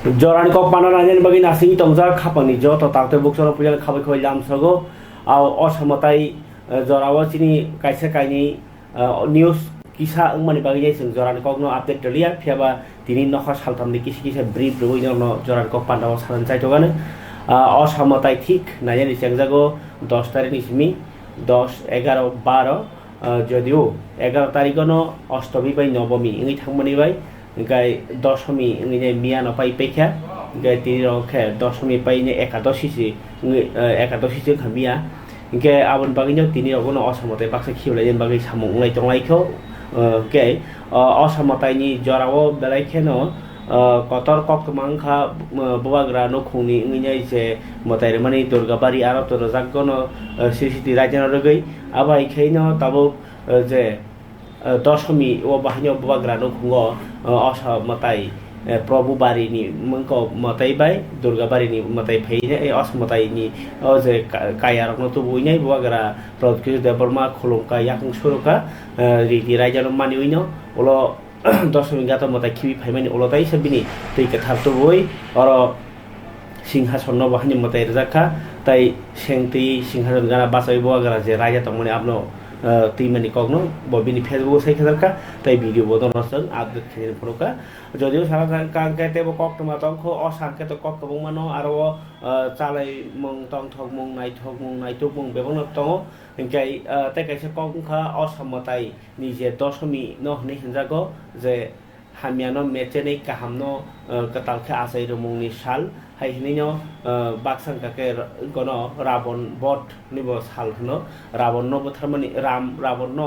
Joran kok panananen bagi nasi tongza kapani jo to takte buksoro pujan khabai khoi lam sago au osamatai jorawa chini kaisa kaini news kisa ungmani bagi jai sing joran kok no update delia phiaba tini nokha saltamni kisi kisa brief roi no joran kok pandawa saran chai togane osamatai thik najani chengjago 10 তারিখ নিসমি 10 11 12 যদিও 11 তারিখনো Ashtami by নবমী ইংই থাকমানি by গাই দশমী ইংই মিয়ানো পাই পেখা গাই তিনি রখে দশমী পাই নে একাদশী जों খামিয়া ইনকে আবন বাগিনো তিনি রগনো অসমতাই বাক্সা খিউলাইন বাগি সামুং লাই তংলাইখো কে অসমতাইনি জরাও বেলাইখেনো kotor kok mangkha buagra no khungni ngai je motai mani durgabari aro to jaggono sisiti rajana rogai abai khaino tabo je Dashami ও বাহিনী বুয়াগ্রা no khungo asa matai প্রভু বাড়িনি মংকো মতাই বাই দুর্গা বাড়িনি মতাই ফাইনে এই অসমতাইনি ও যে কায়ারকনো তো বইনাই বুয়াগ্রা প্রদকিস দেবর্মা খুলংকা ইয়াকং সুরকা রিতি রাইজানো মানি উইনো ওলো দশমী গাতা মতাই খিবি ফাইমানি ওলতাই সাবিনি তৈকে থারতো বই অর সিংহাসন বাহিনী মতাই রাখা তাই সেংতি সিংহাসন গানা বাসাই বুয়াগ্রা যে রাজা তমনি আপনো তিমানি কগনো ববিনি ফেসবুক সাই খেদারকা তাই ভিডিও বদন আসন আপডেট খেদিন ফটোকা যদিও সারা কাঙ্কাতে কক্তমা তংখ অসাঙ্কেত কক্তবং মানো আরো চালাই মং তং থক মং নাইথক মং বেবং তং ইনকাই তাই কাইসে কংখা অসমতাই নিজে দশমী নহনি হিনজাগো যে হামিয়ানো মেচেনে কাহামনো কাতালখে আসাই রমংনি সাল হাইহিনিনো বাকসাংকাকে গনো রাবণ বট নিব সাল হনো রাবণ বথারমানি রাবণ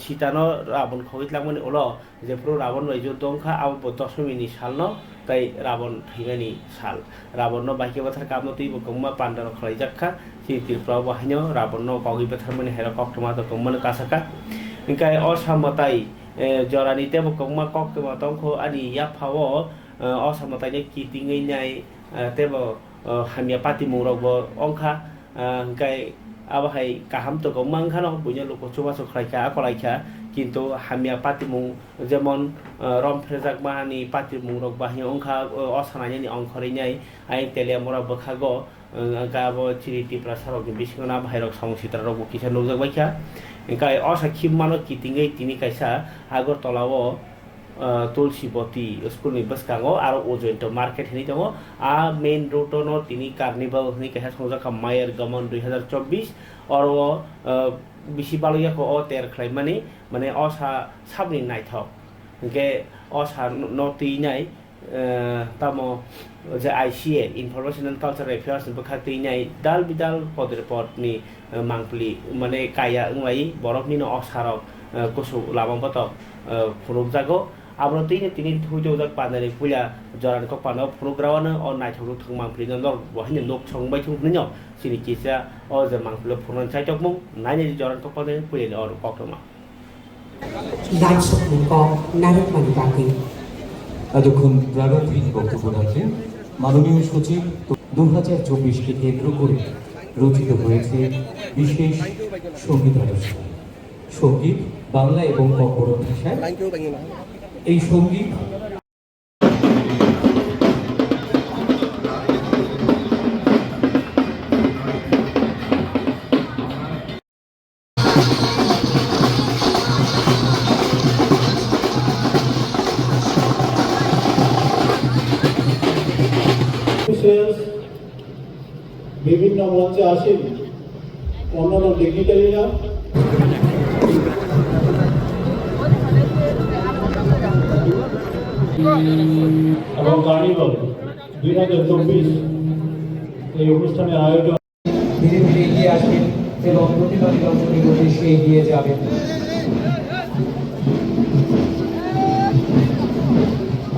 সীতানো রাবণ খইতলামনি ওলো যে পুরো রাবণ রাইজো দংখা আব দশমীনি সালনো তাই রাবণ থৈমানি সাল রাবণ বাকি বাথার কামনো তুই গম্মা পান্ডানো খলাই জাক্কা চিতির প্রাও বাহিনো রাবণ কগি বাথারমানি হেরা কক্তমা তো গম্মানো কাসাকা ইনকাই অসামতাই জরানিতে বকমা কক্তমা তংখো আনি ইয়াফাও অসমতাইনে কিতিङै नाय तेबो हामिया पाति मुरगबो अंखा गाय आबाहाय काहाम तो गमांखानो बुइनो लोको चुबा सख्लाइखा आखलाइखा किन्तु हामिया पाति मुं जेमन रमफ्रेजाक माहानि पाति मुरग बाहियो अंखा असानायनि अंखरैनाय आइ तेलिया मुरा बखागो गाबो चिरिति प्रसारक बिसिङना भाइरक समसित्रा रगबो किसा नुजक बाइखा गाय असाखि मानो कितिङै तिनि काइसा आगरतलाओ तुलसीबती स्कुल नि बसकांगो आरो ओजोन्ट मार्केट हिनि दङ आ मेन रोड नो तिनि कार्निभाल हिनि काहा संजाखा मायर गमन 2024 और बिसि बालयाखौ अ तेर खलाइमानि माने असा साबनि नाइथाव के असा नति नाय तामो जे ICA information and culture affairs बखाति नाय दाल बिदाल पद रिपोर्ट नि मांगप्लि माने काया अंगलाइ बरफनि न असारक कुसु लाबांबत फुरुक जागो आब्रो तिनि थुजौजाक पानानि पुला जरान को पानाव फुरुग्रावानो अ नाइथौरु थं मांगप्लिनो नर बहिनि लोक संबाय थुनिनो सिनि किसा अ जे मांगप्लो फुरन चाइटकमु नाइनि जरान को पानानि पुलिनो अ कक्रमा লাইসক ক নারক মানি বাকি এতক্ষণ প্রারম্ভিক বক্তব্য রাখেন মাননীয় সচিব 2024কে কেন্দ্র করে রচিত হয়েছে বিশেষ সঙ্গীতানুষ্ঠান সঙ্গীত বাংলা এবং ককবরক ভাষায় এই সঙ্গীত বিভিন্ন মঞ্চে আসেন অন্যান্য ডিগনিটারিরা এবং কার্নিভাল 2024 এই অনুষ্ঠানের আয়োজন ধীরে ধীরে এগিয়ে আসবেন এবং প্রতিবাদী রচনীর উদ্দেশ্যে এগিয়ে যাবেন।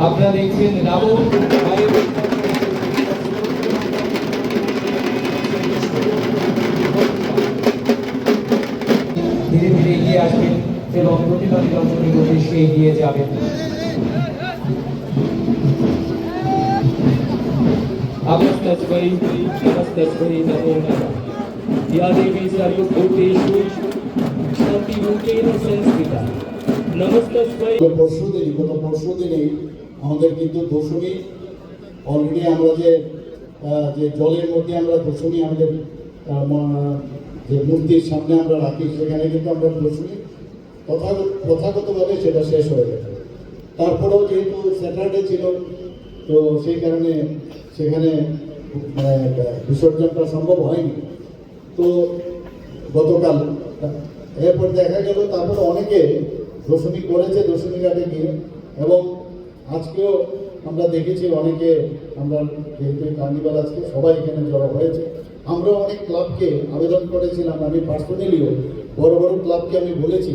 আপনারা দেখছেন রাবণ ধীরে ধীরে এগিয়ে আসবেন এবং প্রতিবাদী রচনীর উদ্দেশ্যে এগিয়ে যাবেন। Namaste Namaste Namo Namaha Ya Devi Sarva Bhuteshu Shanti Rupena Sanskita Namaste পরশুদিনই আমাদের কিন্তু দশমী অলরেডি আমরা যে জলের মধ্যে আমরা দশমী আমাদের যে মূর্তির সামনে আমরা রাখি সেখানে কিন্তু আমরা দশমী প্রথাগতভাবে সেটা শেষ হয়ে গেছে। তারপরেও যেহেতু স্যাটারডে ছিল তো সেই কারণে সেখানে বিসর্জনটা সম্ভব হয়নি। তো গতকাল এরপর দেখা গেল তারপরে অনেকে দশমী করেছে দশমী ঘাটে গিয়ে, এবং আজকেও আমরা দেখেছি অনেকে, আমরা যেহেতু কার্নিভাল আজকে সবাই এখানে জড়ো হয়েছে, আমরা অনেক ক্লাবকে আবেদন করেছিলাম, আমি পার্সোনালিও বড় বড় ক্লাবকে আমি বলেছি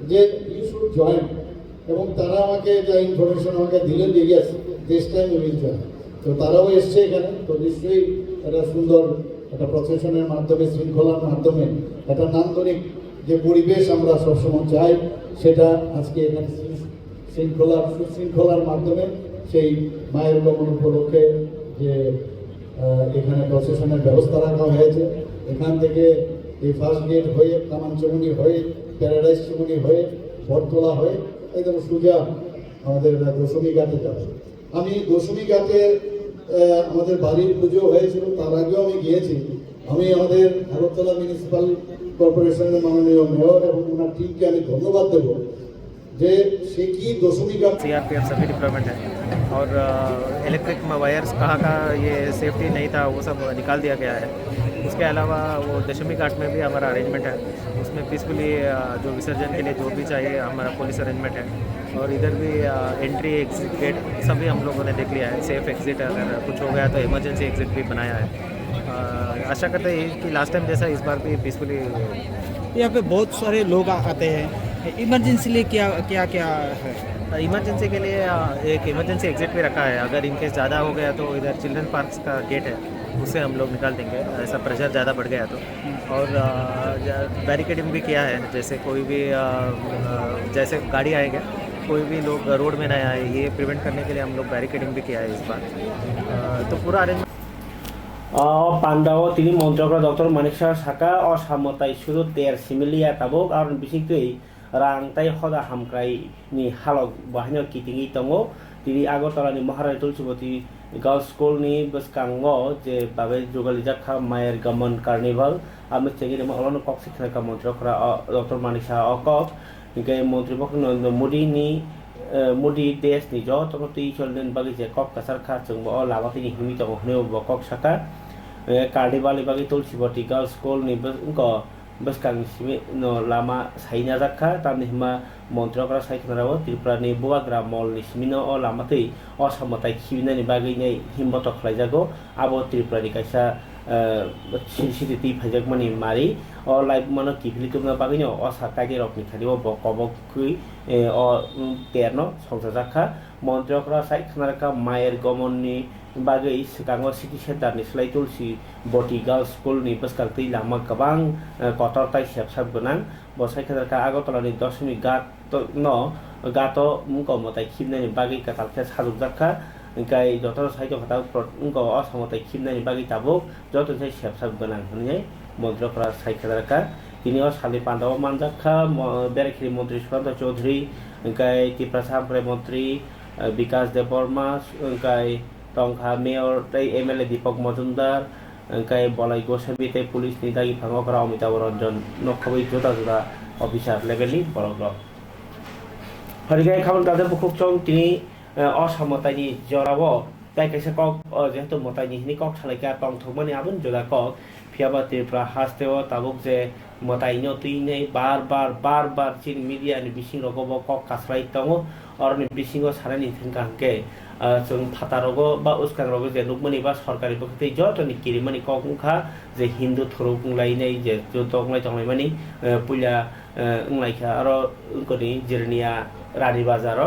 যে ইউ শুড জয়েন, এবং তারা আমাকে যা ইনফরমেশন আমাকে দিলেন যে yes this time will join. তো তারাও এসছে এখানে। তো নিশ্চয়ই একটা সুন্দর একটা প্রসেশনের মাধ্যমে, শৃঙ্খলার মাধ্যমে একটা নান্দনিক যে পরিবেশ আমরা সবসময় চাই, সেটা আজকে এখানে সুশৃঙ্খলার মাধ্যমে সেই মায়ের গমন উপলক্ষে যে এখানে প্রসেশনের ব্যবস্থা রাখা হয়েছে। এখান থেকে এই ফার্স্ট গেট হয়ে কামানচমনি হয়ে প্যারাডাইস চমনি হয়ে বটতলা হয়ে একদম সোজা আমাদের দশমী ঘাটে যাবে। আমি দশমী ঘাটে আমাদের বাড়ির পুজো হয়েছিল, তার আগেও আমি গিয়েছি। আমি আমাদের আগরতলা মিউনিসিপ্যাল কর্পোরেশনের মাননীয় মেয়র এবং ওনার টিমকে আমি ধন্যবাদ দেব যে সে কি দশমী ঘাট सीआरपीएफ सभी डिप्लॉयमेंट है और इलेक्ट्रिक वायर्स कहाँ ये सेफ्टी नहीं था वो सब निकाल दिया गया है। उसके अलावा वो दशमी घाट में भी हमारा अरेंजमेंट है, उसमें पीसफुली जो विसर्जन के लिए जो भी चाहिए हमारा पुलिस अरेंजमेंट है। और इधर भी एंट्री एग्जिट गेट सभी हम लोगों ने देख लिया है, सेफ एग्जिट, अगर कुछ हो गया तो इमरजेंसी एग्जिट भी बनाया है। आशा करते हैं कि लास्ट टाइम जैसा इस बार भी पीसफुली। यहाँ पे बहुत सारे लोग आते हैं, इमरजेंसी लिए क्या क्या क्या है? इमरजेंसी के लिए एक इमरजेंसी एग्जिट भी रखा है, अगर इनकेस ज़्यादा हो गया तो इधर चिल्ड्रन पार्क्स का गेट है उससे हम लोग निकाल देंगे, ऐसा प्रेशर ज़्यादा बढ़ गया तो। और बैरिकेडिंग भी किया है, जैसे कोई भी जैसे गाड़ी आएगा कोई भी लोग रोड में ना आए, ये प्रिवेंट करने के लिए हम लोग बैरिकेडिंग भी किया है इस बार। तो पूरा अरेंजमेंट পান্ডাও তিনি মন্ত্রক ডক্টর মানিকশা সাকা অসামতাই শুরু তের সিমিলিয়া তাবক আর বিশেষকৈ রাং তাই হদা হামক্রাই নি হালক বাহিনী কিটিঙি দङ তিনি আগরতলানি মহারানী তুলসীবতী গার্লস স্কুলनि বসকাंग যে বাবে জোগালিজাখা মায়ের গমন কার্নিভাল আমি চেগিরে অলন কক শিক্ষা মন্ত্রকরা ডক্টর মানিকশা অকক ইনকে মন্ত্রী পক্ষ Narendra Modi ni Modi des ni jo to ti cholden bagi je kok kasar kha chung bo la ba ti himi to hne bo kok saka carnival bagi tulsiboti girls school ni ko beskang simi no lama saina jakha tam ni hima montrokra saikhnara bo tripura ni buagra mall ni simino o lama tei osamotai khibina ni bagi nei himboto khlaijago abo tripura ni kaisa city ফাইজাক মানে মারি ও live মানে কিফলি তুমনা বাগিনো ও সাকাগে রকনি খালিও বকবকুই ও তেরনো সংসার জাখা মন্ত্রকরা সাইখনারকা মায়ের গমননি বাগै सिगाङो city सेन्टारनि स्लाइ तुलसी बटी girls स्कुलनि बसकांतै लामा गोबां कटरताय सेबसाब गोनां बसाइखनारका आगरतलानि दशमी घाट गात मुंकमताय खिबनायनि बागै कातालखे साजुकजाखा ओंखाय जतर साइड खाता उनको असमताय खिबनायनि बागै ताबो जत जाय सेबसाब गोनां होननाय मन्त्रकरा साइखनारका তিনি সালি পান্ডব মানজাখা বেরেখিরি মন্ত্রী সুকান্ত চৌধুরী ओंखाय तिप्रासामफ्राय मन्त्री विकास देबबर्मा ओंखाय टंका मेयर तै एमएलए दीपक मजुमदार ओंखाय बलाई गोस्वामी तै पुलिस नि दागि फांगकरा अमिताभ रंजन नखबै जुदा जुदा अफिसार लेभेलनि बरग्र हरिगाय खाबन दादर बुखुकचं तिनि असमतायनि जराव ताइ काइसा कक जेहेतु मतायनि हिनि कक सालायका टंथकमानि आबुन जुदा कक फियाबा त्रिपुरा हास्तेव ताबुक जे मतायनो तुइनै बार बार चिन मीडिया नि बिसिं रगब कक कास्राय दङ और नि बिसिंगो सारानि थेंकांके जों फातारगो बा उसकांगरगो जे नुकमनि बा सरकारि बखतै जतनि किरिमानि ककंखा जे हिन्दू थरुंलायनाय जे जतंलाय तंलायमानि पुइला उंलायखा आरो उनकोनि जिरनिया रानी बाजार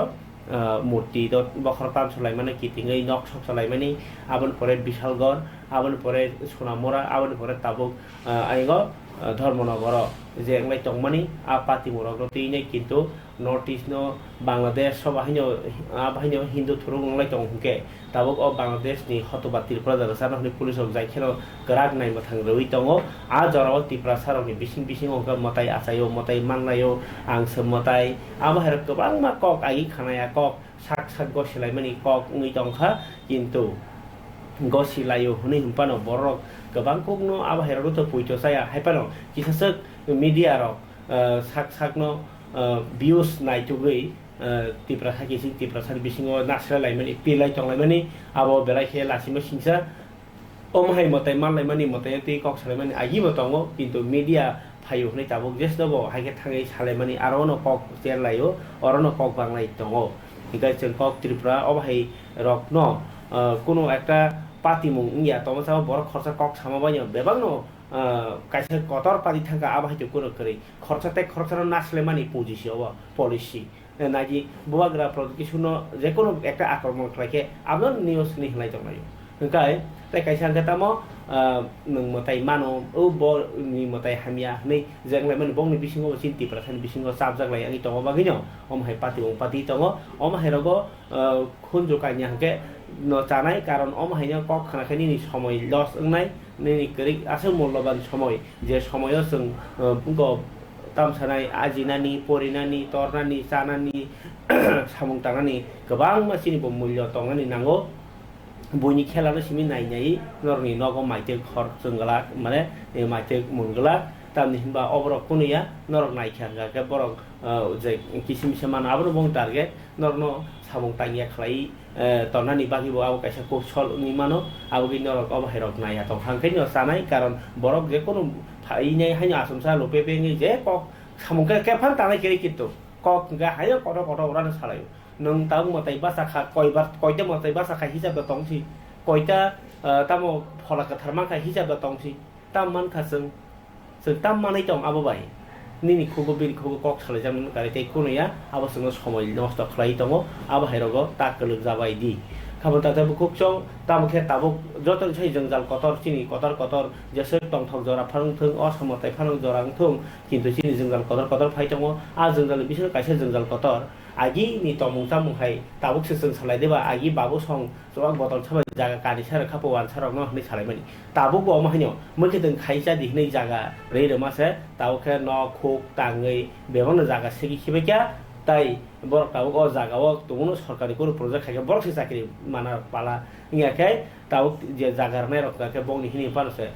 मूर्ति बखर ताम सलायमानि कितिङै नक सब सलायमानि आबन परे विशालगढ़ आबन परे सोनामुरा आबन परे ताबुक आइगो धर्मनगर जे एंगलाय तंगमानि आ पातिमुरगो तिनै किन्तु नॉर्थ ईस्ट नो बांग्लादेश सब बाहिनो हिंदू थुरुंलाय तंगके ताबुक ओ बांग्लादेश नि हतबा त्रिपुरा जागासा नि पुलिस जायखेनो गराग नायमा थांग्रoi दङ आ जराव त्रिपुरा सारनि बिसिं अंक मताय आसायो मताय माननायो आं सोमताय आमा हेर गोबां मा कक आइ खानाया कक साक गसिलायमानि कक ङै दंखा किन्तु gosi layo huni himpano borok gobang kogno abahero to puito saya haipano kisasek media rok sakno views naitugui tiprasa kisi tiprasa bisingo nasra laimani pilai tong laimani abo belai khe lasimo singsa omhai motai man laimani motai ti kok salaimani agi botongo kintu media phayo hne tabuk jes dobo haike thangai salaimani arono kok cher layo orono kok banglai tongo hikai chen kok tripura obhai rok no কোনো একটা পাতিমুং ইয়া তোমার সাথে বড় খরচা cock সামাবাই বেবাংনো কাছে কতর পাতি থাকা আবাহিত কোনো করে খরচাতে খরচানো নাচলে মানে পুঁজিছি অব পলিসি নাকি বুয়াগ্রা কিছু যে কোনো একটা আক্রমণ খাইকে আপনার নিউজ নিহলাই দংনাই ওংকাই তাই কাইসা আঙ্গাতামো নং মতাই মানো ও ব নি মতাই হামিয়া nei jengলাই মানে bongni bisingo cinti prasan bisingo sabjaglai ani tongo bagino omhai patimung pati tongo omhai rogo khunjo kaina hangke no চানাই কারণ অমাহাইনো কক খানাখানি নি সময় লস ওংনাই নি করি আসল মূল্যবান সময় যে সময়ও जों बुंगो तामसानाय आजिनानि परिनानि तरनानि चानानि सामुं तांनानि गोबां मानसिनि मूल्य दंनानि नांगौ बयनि खेलानो सिमि नायनाय नरनि नगो माइते खर जोंगला माने माइते मोनगला तामनि हिनबा अबरक कुनिया नरक नायखांगा के बरक जे किसिमिसे मान आबरो बं टारगेट नरनो सामुं तांगिया खलाई তনানি বাকিব আবো কাইসা কৌশল নিমানো আবো কি নরক অবাহিরক নাইয়া তো হাংখাইনো সানাই কারণ বরক যে কোনো ফাইনাই হাইনো আসমসা লোপে পেঙ্গি যে কক সামুকে কেফান তানাই কেরি কিন্তু কক গা হাইনো কত কত ওরানো সালাयो নং তাও মতাই বাসাখা কয়বার কয়টা মতাই বাসাখা হিসাবে তংসি কয়টা তামো ফলাকা থারমাখা হিসাবে তংসি তাম মানখা जों তাম মানাই দं আবো বাই নিনি খুব বিল খুব কক সালে যেমন গাড়ি তাই কোনয়া আবার সঙ্গে সময় নষ্ট খাই দङ আবার হেরগ তাকলুক যাবাই দি খাবার তাতে খুব চং তামখে তাবুক যত সেই জঞ্জাল কতর চিনি কতর কতর যেসে টংথক জরা ফারং থং অসমতাই ফারং জরাং থং কিন্তু চিনি জঞ্জাল কতর কতর ফাই দङ आ জঞ্জাল বিশেষ কাইসে জঞ্জাল কতর आगि नि तमुं तामुंहाय ताबुक सेसों सालाय देबा आगि बाबु सं जवा बतल छबा जागा कानि सार खापो वान सारक न हनै सालायमानि ताबुक बो माहैनो मोखे दों खाइसा दिहनै जागा रे रमासे ताबुखे न खुक ताङै बेबन जागा सेगि खिबैका ताई बरक ताबुक अ जागाव तमुनो सरकारि कोनो प्रजेक्ट खाइके बरक से चाकरि माना पाला इंगाकै ताबुक जे जागारनाय रकके बंनि हिनि पारसे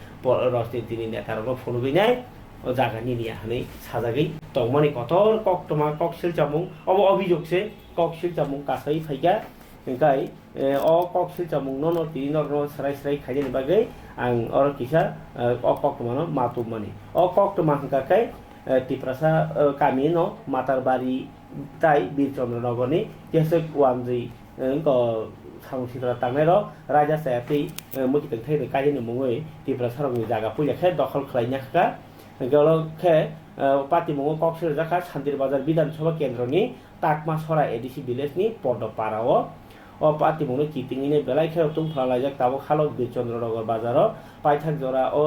राजनीतिनि नेतारनो फुनुबैनाय जागा निनिया हनै साजागै तंमानि कतर कक्टमा ककसिल जामुं अब अभियोगसे ककसिल जामुं कासै फैगा ओंखाय अ ककसिल जामुं न तिनि न सराय सराय खाइनि बागै आं अर किसा अ कक्टमानो मातुमानि अ कक्टमा हंकाकै तिप्रासा कामि न मातारबारि ताई बीरचन्द्रनगरनि केसक वानजै क साउसिरा तांनाय र राजा सायापै मुखितै थैनो काजिनि मुङै तिप्रासा रंनि जागा पुइलाखे दखल खालायनाखा गलखे पातिमुङो कक्सिल जाखा शान्तिर बाजार विधानसभा केन्द्रनि ताकमा सरा एडिसि भिलेजनि पदपाराव अ पातिमुङो कितिङिनि बेलायखे तुंफलालायजाक ताबो खालक बीरचन्द्रनगर बाजाराव पाइथाक जरा अ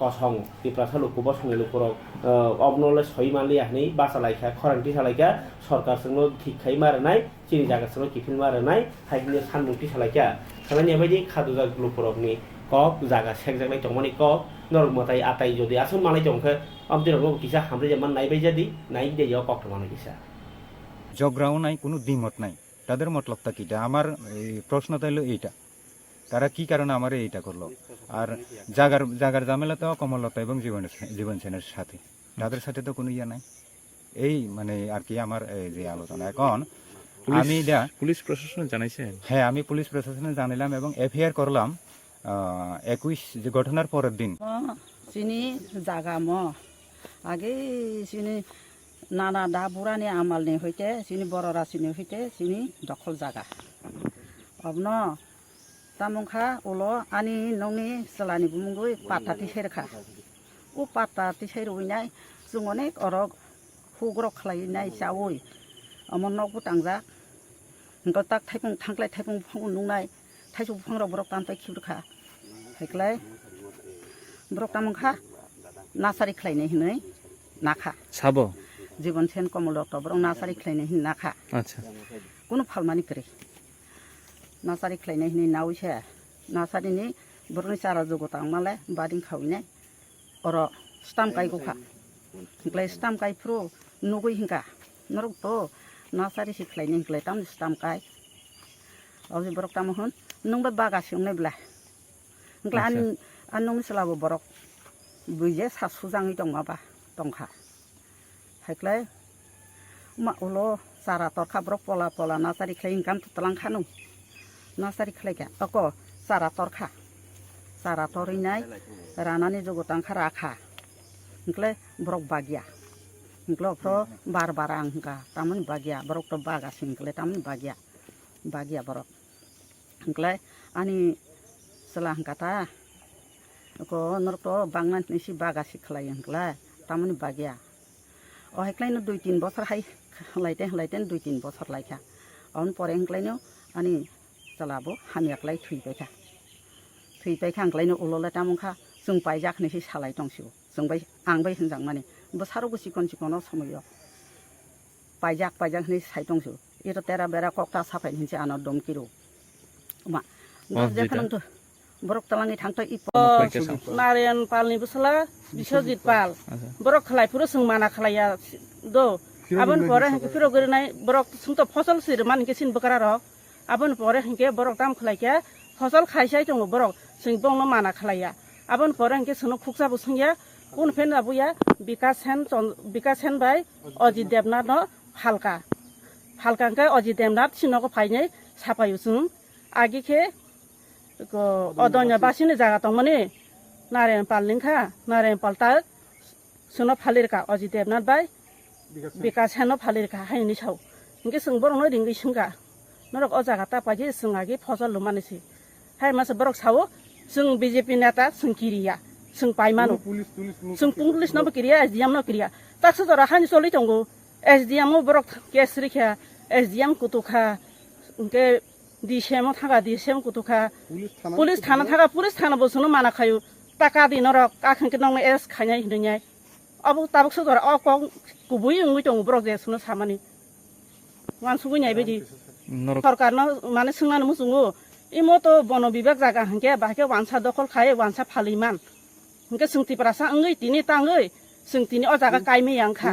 कसं तिप्रासा लुकुब संनि लुकुरक अबनले सयमानलि आहनै बासालायखा खरांथि सालायखा सरकारजोंनो थिखाय मारनाय चिनि जागाजोंनो किफिल मारनाय हाइनि सानमुक्ति सालायखा खालायनि बायदि खादुजाक लुकुरकनि কক জাগা সেকজাगनाय दंमानि কক नरक मताय आताय যদি আসুন মানাই দंखो আমদিरगो किसा हामरे जेमान नायबाय जादि नाय देयो কক मानाय किसा ঝগড়াও নাই কোনো দ্বিমত নাই তাদের মতলবটা কিটা আমার প্রশ্নটা হলো এইটা তারা কি কারণে আমার এইটা করলো আর জাগার ঝামেলা তো কমলতা এবং জীবন সেনের সাথে তাদের সাথে তো কোনো ইয়া নাই এই মানে আর কি আমার যে আলোচনা এখন আমি পুলিশ প্রশাসন জানাইছেন হ্যাঁ আমি পুলিশ প্রশাসনে জানালাম এবং এফআইআর করলাম 21 যে ঘটনার পরের দিন চিনি জাগা ম আগে চিনি নানা দা বুড়ানি আমালনি হইতে চিনি বড় রাশিনি হইতে চিনি দখল জাগা অবন তামুখা উলো আনি নংনি সালানি বুমুগুই পাতাতি সেরখা ও পাতাতি সেরুইনাই जों अनेक अरक हुग्रक खालायनाय जावै अमन नगु तांजा हंगो ताक थाइफुं थांख्लाय थाइफुं फुं नुनाय थाइजौ बिफां रबरक तानफाय खिब्रखा हैक्लाय ब्रक तामखा नासारि खालायनाय हिनै नाखा साबो जीवन सेन कमल डक्टर ब्रक नासारि खालायनाय हिनै नाखा अच्छा कुनु फालमानि करे नासारि खालायनाय हिनै नावैसे नासारिनि ब्रकनि सारा जगो तांमाले बादिं खावैनाय अर स्टाम गायगोखा हैक्लाय स्टाम गायफ्रु नुगै हिंगा नरक तो नासारि सिख्लायनाय हैक्लाय ताम स्टाम गाय अबि ब्रक ताम होन nungba baga sungna bla ngla an nung selabo borok buije sasu jangi dong maba dongkha haiklai ma ulo sara torkha brok pola pola nasari khlai income tutlang khanu nasari khlai ka ako sara torinai ranani jogotang khara kha ngla brok bagya nglo pro bar barang ka tamun bagya borok to baga singkle tamun bagya borok ngla ani selang kata ko norto bangnan nisi baga sikhlai ngla tamun bagya o heklai no 2-3 বছর hai laiten 2-3 বছর laika on pore ngklai no ani chalabo hami aklai थुइबाय खांग्लाय no ulole tamungkha जों बायजाक नैसि सालाय दंसो जों bye आं bye होनजां माने बोसारो सिकन समयो बायजाक नै साइ दंसो arrow तेरा बेरा कक्ता साफाय हिनसे आनो दमकिरो मा जेखन तो बरक तलांनि थांतो इप नारायण पालनि बसला बिश्वजित पाल बरक खलायफुरो जों माना खलाया दो आबन परे हंके फिरो गरनाय बरक सुंतो फसल सिर मान के सिन बकरा र आबन परे हंके बरक दाम खलायके फसल खायसाय दङ बरक जों बंनो माना खलाया आबन परे हंके सुनो खुक्सा बुसंया কোন ফেন আবুয়া বিকাশ হেন বাই অজিত দেবনাথ ন হালকাকে অজিত দেবনাথ সিনকো ফাইনে সাপায়ুসুং আগিখে অদন্য বাসিনে জায়গা দংমানে নারায়ণ পাল লিংখা নারায়ণ পালতা সুনো ফালিরকা অজিত দেবনাথ বাই বিকাশ হেন ফালিরকা হাইনি সাও ইনকে जों বরং रिंगै सिंगा नरक अ जागा ता पाजे जों आगे फसल लुमानोसि हाय मास बरक सावो जों बीजेपी नेता जों किरिया जों पाइमानो जों पुलिस नबो किरिया एसडीएम न किरिया ताक्स जरा खानि चलि दंगो एसडीएम बरक केस रिखा एसडीएम कुतुखा इनके डिसेम थागा डिसेम कुतुखा पुलिस थाना बसनो माना खायो टाका दिनर काखनके नंग एस खायनाय हिननाय अब ताबक जरा अ क गुबै उंगै दंगो बरक जेसनो सामानि मानसु गयनाय बायदि सरकार न माने सोंनानै मुजुङो इमतो बन विभाग जागा हंके बाके वानसा दखल खाय वानसा फालिमान हंके सोंथि प्रासा अंगै तिनि तांगै सोंथिनि अ जागा कायमे यांखा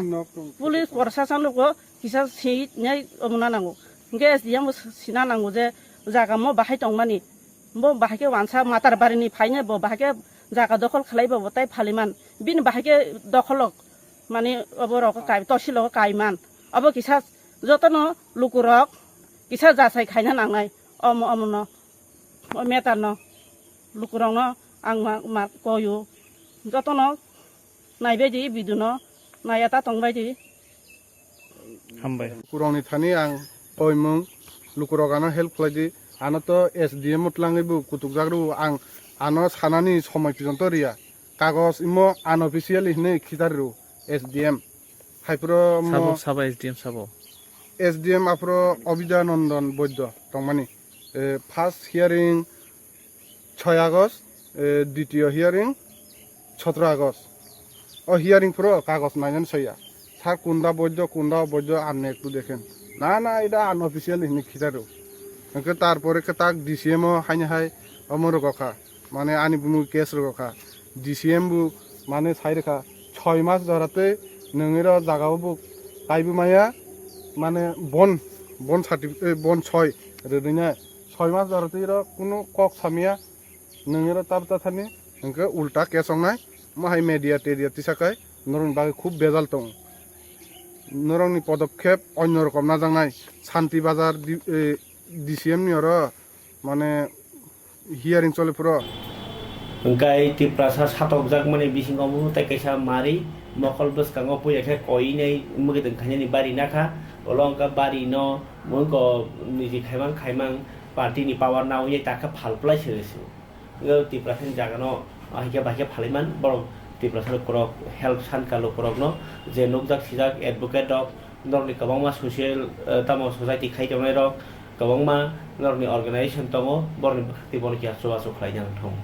पुलिस प्रशासन लोग किसा सिनाय अमना नांगो हंके एसडीएम सिना नांगो जे जागा म बाहाय दंमानि म बाहाके वानसा मातार बारिनि फायने ब बाहाके जागा दखल खालायबो बताय फालिमान बिन बाहाके दखलक माने अबरक काय तसिलक कायमान अब किसा जतन लुकुरक किसा जासाय खायना नांनाय अमन मेतान लुकुरन आं मा कयो जतन नायबायदि बिदुन नायाता तंबायदि हामबाय कुरंनि थानि आं कयमुं लुकुरगानो हेल्प खालायदि आनो तो एसडीएम मतलाङैबो कुतुकजाग्रु आं आनो सानानि समय पर्यन्त रिया कागज इमो अनअफिशियली हिने खिदारु एसडीएम हाइप्रो साबा एसडीएम साबो एसडीएम आफ्रो अबिदानन्दन बैद्य तंमानि फार्स्ट हियारिं 6 আগস্ট द्वितीय हियारिं 17 আগস্ট ও হিয়ারিং পুরো কাগজ নাইন সইয়া স্যার কোনটা বৈধ আপনি একটু দেখেন না এটা আনঅফিসিয়াল হিনি খিতারো তারপরে তাক ডিসিএমও হাইনে হাই অমর গখা মানে আনি বুমু কেস রখা ডিসিএম বু মানে ছাই রেখা 6 মাস ধরাতে নঙের জাগাও কাইবু মায়া মানে বন সার্টিফিকেট বন 6 রেদিনা 6 মাস ধরাতে কোনো কক সামিয়া नोंनिरा ताबता थानि नोंखो उल्टा केस संनाय माहाय मेडिया टेरिया तिसाखाय नरं बागै खूब बेजाल दं नरंनि पदक्षेप अन्य रकम नाजांनाय शान्ति बाजार डिसिएम नियर माने हियारिं चलेफुरो गाय तिप्रासा सातकजाक माने बिसिङावबो ताइकायसा मारि मखल बसकाङाव फैयाखै कइनै मुगेदों खायनि बारि नाखा अलंका बारि न मुंको निजि खायमां पार्टीनि पावार नावयै ताका फालप्लाय सेरेसो तिप्रासन जागानो आहिके बाहिके फालिमान बरं तिप्रासन करक हेल्प सानकालो करकनो जे नकजाक सिजाक एडभोकेट रक नरनि गोबांमा ससियेल तामो ससाइटि खायजोबनाय रक गोबांमा नरनि अर्गानाइजेसन दङ बरनि बाख्रि बरनि आसो खालायनां दं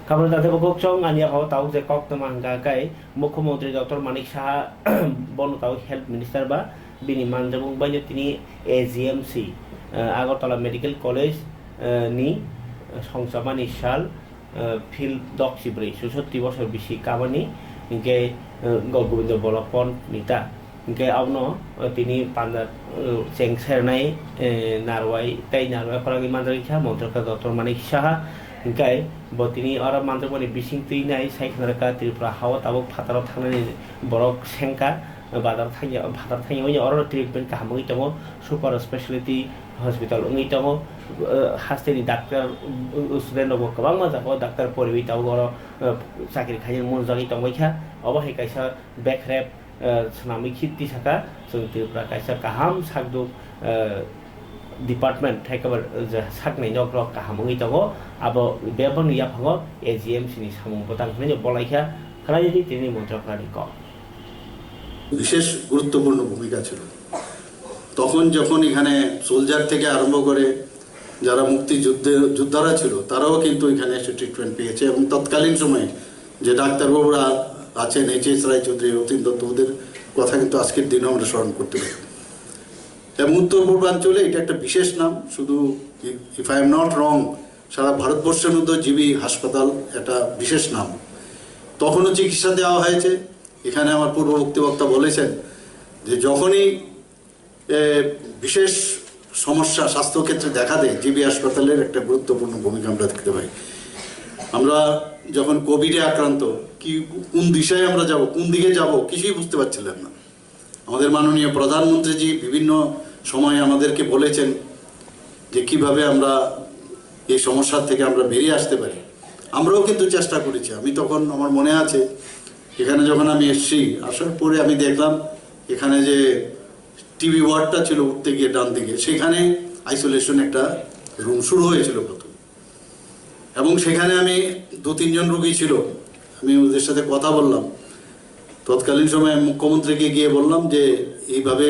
खाबन जाते बकचं आनिया हाव ताव जे कक तमा गाय मुख्यमंत्री डॉक्टर मानिक साहा बन ताव हेल्थ मिनिस्टार बा बिनि मानजों बायनो तिनि एजीएमसी आगरतला मेडिकल कलेज नि সংসামানি সাল ফিল 10 67 বছর বেশি কামানি ইনকে গোবিন্দ বলপন নিতা hingke abno tini panjat ceng sernai narwai tei narwai koragi manjak kha montraka Dr. Manik Saha hingke bo tini ora manjak boni bising tui nai saikhnarka Tripura hawa tabo phataro thangnani borok sengka badar thangya oro treatment kahamui tongo super specialty hospital ungi tongo hasteni doctor student no kabang ma jako doctor poriwi tawo oro chakri khaini monjagi tongbai kha obo hai kaisa backrep sanami khitti saka jong Tripura kaisa kaham sakduk department thaikabar saknai nokrok kahamui tongo abo beboni yaphango AGMC ni samung potang khani bolaikha khalai tini montrokrani ko বিশেষ গুরুত্বপূর্ণ ভূমিকা ছিল। তখন যখন এখানে soldier থেকে আরম্ভ করে যারা যোদ্ধারা ছিল তারাও কিন্তু এখানে এসে ট্রিটমেন্ট পেয়েছে এবং তৎকালীন সময়ে যে ডাক্তারবাবুরা আছেন এইচ.এস. রায়চৌধুরী, রতীন দত্ত, ওদের কথা কিন্তু আজকের দিনে আমরা স্মরণ করতে পারি। এবং উত্তর পূর্বাঞ্চলে এটা একটা বিশেষ নাম, শুধু if I am not wrong সারা ভারতবর্ষের মধ্যে জিবি হাসপাতাল একটা বিশেষ নাম। তখনও চিকিৎসা দেওয়া হয়েছে। এখানে আমার পূর্ববর্তী বক্তা বলেছেন যে যখনই বিশেষ সমস্যা স্বাস্থ্যক্ষেত্রে দেখা দেয় জিবি হাসপাতালের একটা গুরুত্বপূর্ণ ভূমিকা আমরা দেখতে পাই। আমরা যখন কোভিডে আক্রান্ত কোন দিশায় আমরা যাব, কোন দিকে যাব কিছুই বুঝতে পারছিলাম না। আমাদের মাননীয় প্রধানমন্ত্রীজি বিভিন্ন সময় আমাদেরকে বলেছেন যে কিভাবে আমরা এই সমস্যার থেকে আমরা বেরিয়ে আসতে পারি। আমরাও কিন্তু চেষ্টা করেছি। আমি তখন আমার মনে আছে এখানে যখন আমি এসেছি, আসার পরে আমি দেখলাম এখানে যে টিবি ওয়ার্ডটা ছিল উঠতে গিয়ে ডান দিকে, সেখানে আইসোলেশন একটা রুম শুরু হয়েছিল প্রথম, এবং সেখানে আমি 2-3 জন রোগী ছিল। আমি ওদের সাথে কথা বললাম। তৎকালীন সময়ে মুখ্যমন্ত্রীকে গিয়ে বললাম যে এইভাবে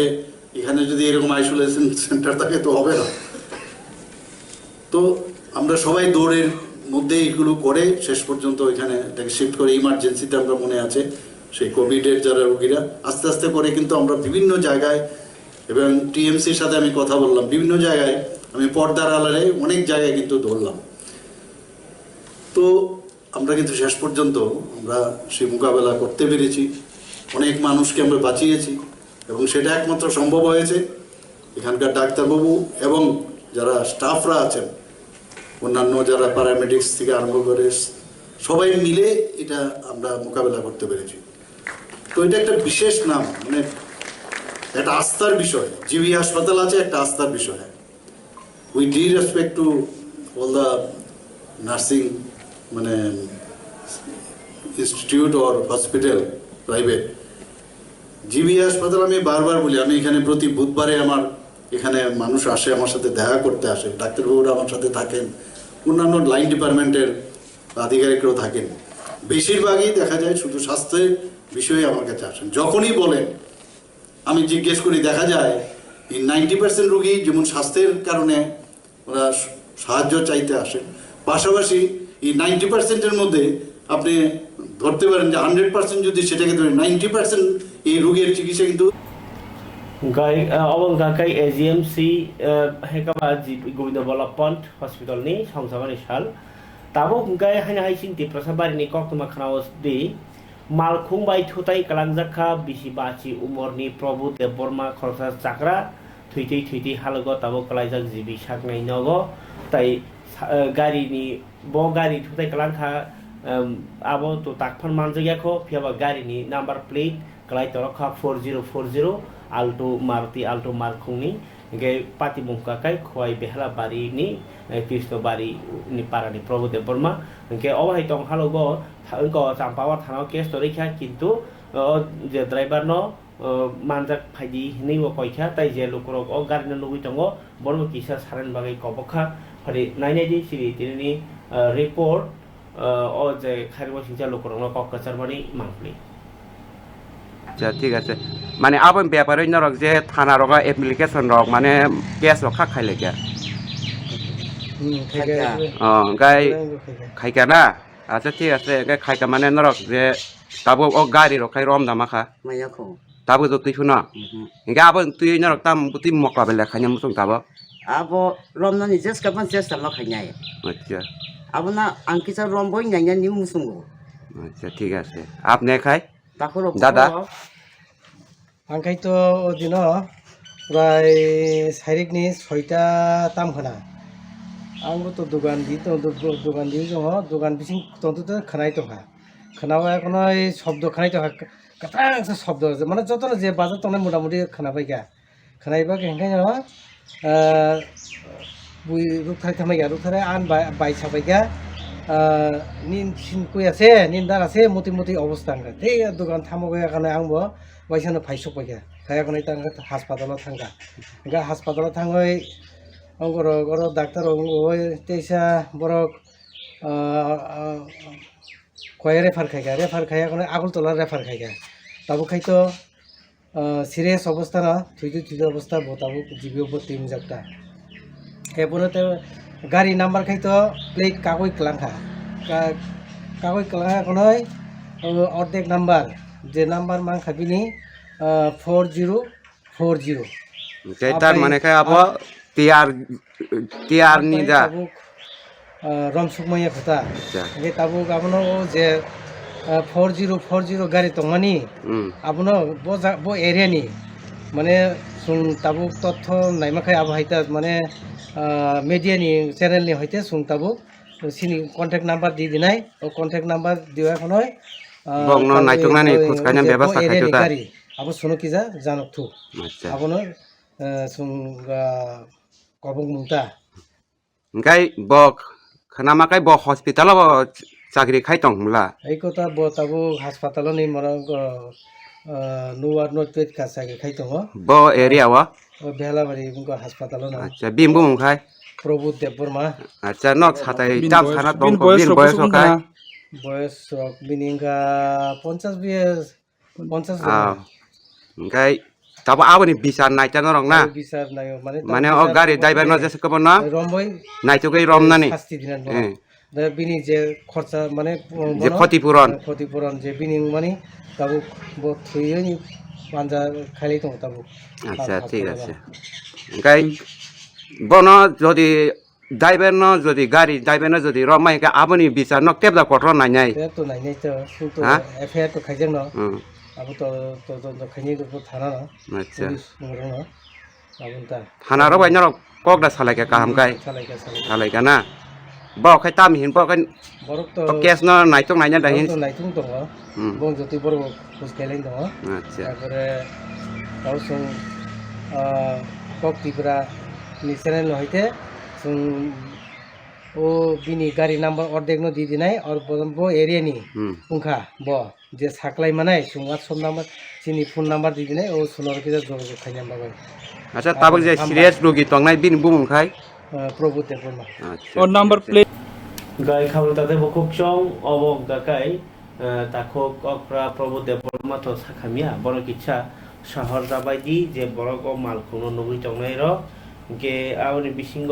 এখানে যদি এরকম আইসোলেশন সেন্টার থাকে তো হবে না। তো আমরা সবাই দৌড়ের মধ্যে এগুলো করে শেষ পর্যন্ত এখানে এটাকে শিফট করে ইমার্জেন্সিতে আমরা মনে আছে সেই কোভিডের যারা রোগীরা আস্তে আস্তে করে কিন্তু আমরা বিভিন্ন জায়গায়, এবং টিএমসির সাথে আমি কথা বললাম, বিভিন্ন জায়গায় আমি পর্দার আড়ালে অনেক জায়গায় কিন্তু ধরলাম। তো আমরা কিন্তু শেষ পর্যন্ত আমরা সেই মোকাবেলা করতে পেরেছি, অনেক মানুষকে আমরা বাঁচিয়েছি, এবং সেটা একমাত্র সম্ভব হয়েছে এখানকার ডাক্তারবাবু এবং যারা স্টাফরা আছেন, অন্যান্য যারা প্যারামেডিক্স থেকে আরম্ভ করে সবাই মিলে এটা আমরা মোকাবেলা করতে পেরেছি। তো এটা একটা বিশেষ নাম, মানে একটা আস্থার বিষয়। জিবি হাসপাতাল আছে একটা আস্থার বিষয়। We do respect to all the nursing মানে institute or hospital private. GB হাসপাতাল আমি বারবার বলি, আমি এখানে প্রতি বুধবারে আমার এখানে মানুষ আসে, আমার সাথে দেখা করতে আসে, ডাক্তারবাবুরা আমার সাথে থাকেন, অন্যান্য লাইন ডিপার্টমেন্টের আধিকারিকরাও থাকেন। বেশিরভাগই দেখা যায় শুধু স্বাস্থ্যের বিষয়ে আমার কাছে আসেন। যখনই বলেন আমি জিজ্ঞেস করি, দেখা যায় এই 90% রোগী যেমন স্বাস্থ্যের কারণে ওরা সাহায্য চাইতে আসেন, পাশাপাশি এই 90%-এর মধ্যে আপনি ধরতে পারেন যে 100% যদি সেটাকে ধরেন 90% এই রোগের চিকিৎসা কিন্তু gai awang gakai AGMC hekaba Govind Ballabh Pant Hospital ni samsabani sal tabo gai haina haisin ti prasabari ni koktuma khanaos di malkhung bai thutai kalangjakha bisi bachi umorni Prabhu Dev Burma khorsa chakra thuiti halogo tabo kalaijak jibi saknai nogo tai gari ni bo gari thutai kalangkha abo to takphan manjagyakho phiaba gari ni number plate kalai torokha 4040 Alto Maruti Alto Markhungni ge pati bungkakai khoi behla bari ni Krishna bari ni parani Prabhu Dev Burma ge obahai tong halogo thangko champawa thano case torikha kintu je driver no manjak phaidi ni wo koikha tai je lokrok o garna lugui tongo bormo kisa saran bagai kobokha phari nainai di siri tinini report o je kharibo singja lokrok no kokkachar bani mangli। আচ্ছা ঠিক আছে, মানে আপন ব্যাপারে নরক যে থানা rock application rock মানে কেস রক খাইলে কে গাই খাইকা না। আচ্ছা ঠিক আছে, গাই খাইকা মানে নরক যে তাবো ও গাড়ি রখাই রম দামাখা তাবো তো তুই শুনা গা আপন তুই নরক তাম তুই মকলা বেলা খাইনি মুসুং তাবো Abo rom na ni jes kapan jes sama khanyai. আচ্ছা Abo na angkisa rom boy nyanya ni musungo. আচ্ছা ঠিক আছে, আপনি খাই Takuro দাদা आंखायथ' दिन प्राय सारिकनि 6टा तामखाना आंबोथ' दुकान दि दङ दुकान बिसिं तन्तुथ खोनाय दहा खोनाबा एखनो शब्द खोनाय दहा गातांसो शब्द माने जतन जे बाजार तंनाय मोटामुटी खोनाबायगा खोनायबा ओंखायनो बुइ रुथाय थामायगा रुथाय आन बायसाबायगा निन सिन कुयासे निन दारासे मति मति अवस्था आंगा ते दुकान थामोगा खाने आंबो बायसानो फायसबायगा खायाखने तांगा हासपातालाव थांगा गा हासपातालाव थाङै अंगरो डाक्टर ओय तेसा बरक कय रेफार खाया कोने आगलतला रेफार खायगा ताबो खायतो सिरियास अवस्था ना थुइदु अवस्था बताबो जिबियो बति मजाकता हेबोनते गाड़ी नम्बर खायतो प्लेट कागज क्लांखा कोने अर्धेक नम्बर जे नम्बर मान खाबिनी 4040 तार माने खाय अब টিআর নি যা रमसुकमया खोता जे ताबु गाबनो जे 4040 गाड़ी तंमानी आबनो बो एरियानि माने सुं ताबु तथ्य नायमाखाय आबो हायता माने मीडियानि चैनलनि हयते सुं ताबु सिनि कन्टेक्ट नम्बर दि दिनाय ओ कन्टेक्ट नम्बर दिवा खनय बंनो नायथंनानै खुसखायना व्यवस्था खायतो दा आबो सुनो किजा जानकथु आबनो सुं कबुं मुंता ओंखाय बक खोनामाखाय ब हस्पिटालाव चाकरि खायतं हमला এই কথা বতাবো হাসপাতালত নি মর নুয়ার নটপেট কাছাকে খাইতো ब एरियाव बेलाबारि बुंगा हासपाताल ना अच्छा बिमबो ओंखाय प्रभु देबबर्मा अच्छा नक साथाय दाम साना दं बिन बयस ओखाय बयस बिनिंगा 50 ओंखाय ताबो आबोनि बिसार नायतानो रंना बिसार नायो माने अ गाड़ी ड्राइवर न जेसे कबन रमबै नायतोगै रमनानि शास्ति दिनान दा बिनि जे खर्चा माने जे क्षतिपूरण जे बिनि माने ताबु ब थैयनि पांजा खालि दं ताबु अच्छा ठीक আছে ओंखाय बन जदि ड्राइवर न जदि गाड़ी ड्राइवर न जदि रमाय का आबोनि बिसार न टेबला कट्र नायनाय तो नायनाय तो सुतो एफआईआर तो खाइजों न अब तो खाइनि को थाना न अच्छा पुलिस न आबुनता थाना र बायना कगदा सालायका कामकाय सालायका ना ब खाय ताम हिन ब खाय बरक तो केस न नायथं नायना दाहिन नायथं दङ बं जति बर खुसकेलें दङ अच्छा तारपरे गावसों कक तिब्रा नि चैनल हयते जों ओ बिनि गाड़ी नम्बर अर्धेक न दि दिनाय और बो एरिया नि उंखा ब जे साक्लाय मानाय सुंगा सम नम्बर सिनि फोन नम्बर दि दिनाय ओ सुनर के जोग खायना बाबाय अच्छा ताबो जे सीरियस रोगी तंनाय बिन बुंखाय प्रभु देबरमा अच्छा और नंबर प्लेट गाय खाबल ताते बखुक चं अबक दाकाय ताखो कक्रा प्रभु देबरमा तो साखामिया बर किच्छा शहर जाबायदि जे बरक मालखुनो नुगै तंनाय र के आवनि बिसिंग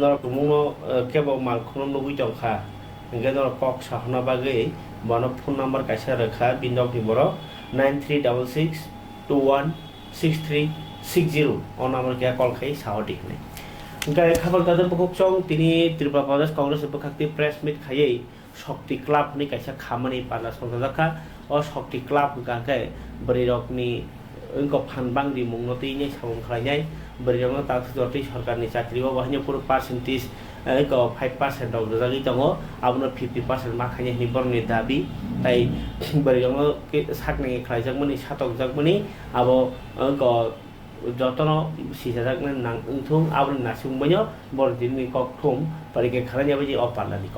नरकमुनो केबो मालखुनो नुगै तंखा इंगे नर कक साहना बागै बन फोन नम्बर कायसा रखा बिन्दक नि बर 9366216360 अ नम्बर के कल खाय सावटिक ने गाय खाबल ताते बखुक चं तिनि त्रिपुरा प्रदेश कांग्रेस बखाक्ति प्रेस मिट खायै शक्ति क्लाब नि कायसा खामानि पाना संजाखा अ शक्ति क्लाब गाके बरिरकनि इनको फानबांगदि मुंगनति साबुं खालायनाय बरिरकनो ताकसुदति सरकारनि चाकरि बा बाहायनो पुरो पार्सेन्टेज इनको 5% आव जागि दङ आबनो 50% माखायनि निबरनि दाबि ताइ बरिरकनो साकनि खालायजाकमनि सातकजाकमनि आबो इनको যতন সিজাজাকনে নাংথুং আবন নাসুংবাইনো বরদিননি ককথুম পরিকে খালানি বাজি অপালানি ক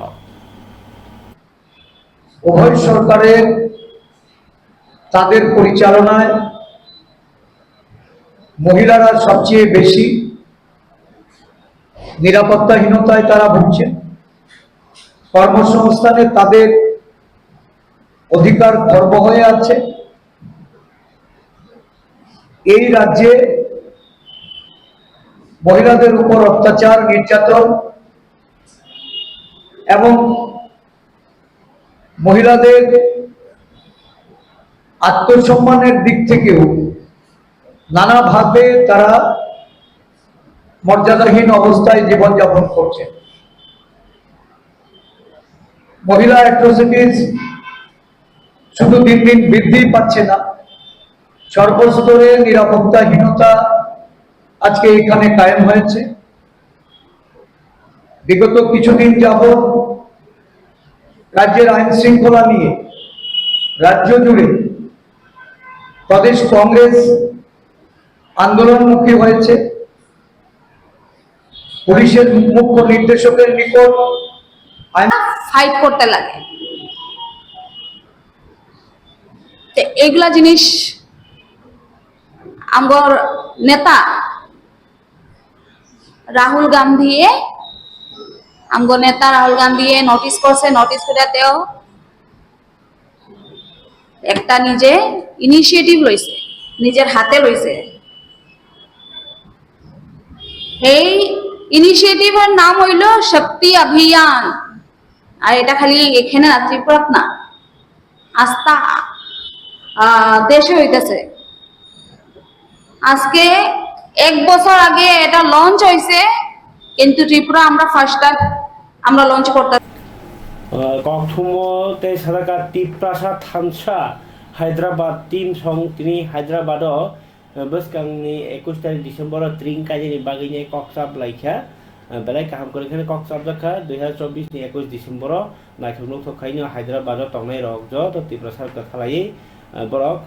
উভয় সরকারের তাদের পরিচালনায় মহিলারা সবচেয়ে বেশি নিরাপত্তাহীনতায় তারা ভুগছে কর্মসংস্থানে তাদের অধিকার খর্ব হয়ে আছে এই রাজ্যে মহিলাদের উপর অত্যাচার নির্যাতন এবং মহিলাদের আত্মসম্মানের দিক থেকেও নানাভাবে তারা মর্যাদাহীন অবস্থায় জীবনযাপন করছে মহিলা অ্যাট্রোসিটিস শুধু দিন দিন বৃদ্ধি পাচ্ছে না সর্বস্তরে নিরাপত্তাহীনতা আজকে এখানে কায়েম হয়েছে। বিগত কিছুদিন যাবৎ রাজ্যের আইন শৃঙ্খলা নিয়ে রাজ্য জুড়ে প্রদেশ কংগ্রেস আন্দোলনমুখী হয়েছে। পুলিশের মুখ্য নির্দেশকের নিকট ফাইট করতে লাগে। এগুলা জিনিস আমার নেতা রাহুল গান্ধী নোটিস করছে। নোটিস করাতেও একটা নিজে ইনিশিয়েটিভ লইছে, নিজের হাতে লইছে। এই ইনিশিয়েটিভের নাম হইল শক্তি অভিযান। আর এটা খালি এখানে না, ত্রিপুরাত না, আস্থা দেশে হইতেছে। আজকে 1 বছর আগে এটা লঞ্চ হয়েছে, কিন্তু ত্রিপুরা আমরা ফার্স্ট টাইম আমরা লঞ্চ করতে ককথুমতে সাদাকা টিপ্রাসা থানসা হায়দ্রাবাদ টিম সং তিনি হায়দ্রাবাদ বসকাংনি 21 তারিখ ডিসেম্বর ত্রিং কাজেনি বাগিনে ককসাব লাইখা বেলাই কাহাম করে এখানে ককসাব জাখা 2024 नि 21 ডিসেম্বর নাইখুনো থখাইনো হায়দ্রাবাদ টংনাই রকজ তো টিপ্রাসার কথালাই বরক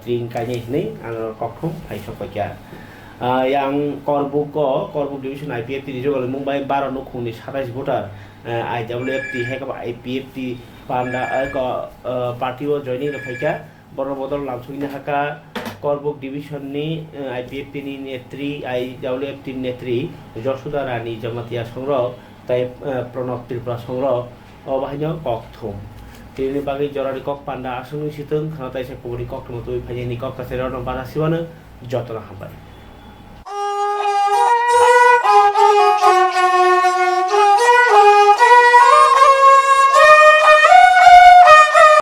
ত্রিং কাজেনি আন ককথুম ফাইসপাইকা yang Korbuk division IPFT di Jogja Mumbai 12 nukuni 27 voter IWFT hekap IPFT panda ko party o joining the phaika boro bodol lamsugina haka Korbuk division ni IPFT ni netri IWFT netri Josuda Rani Jamatia Songro tai Pranab Tripura Songro obahnya kokthum ini bagi jorari kok panda asung situng kana tai se puri kok temu tu phajeni kok kasero no barasiwana jotona hambai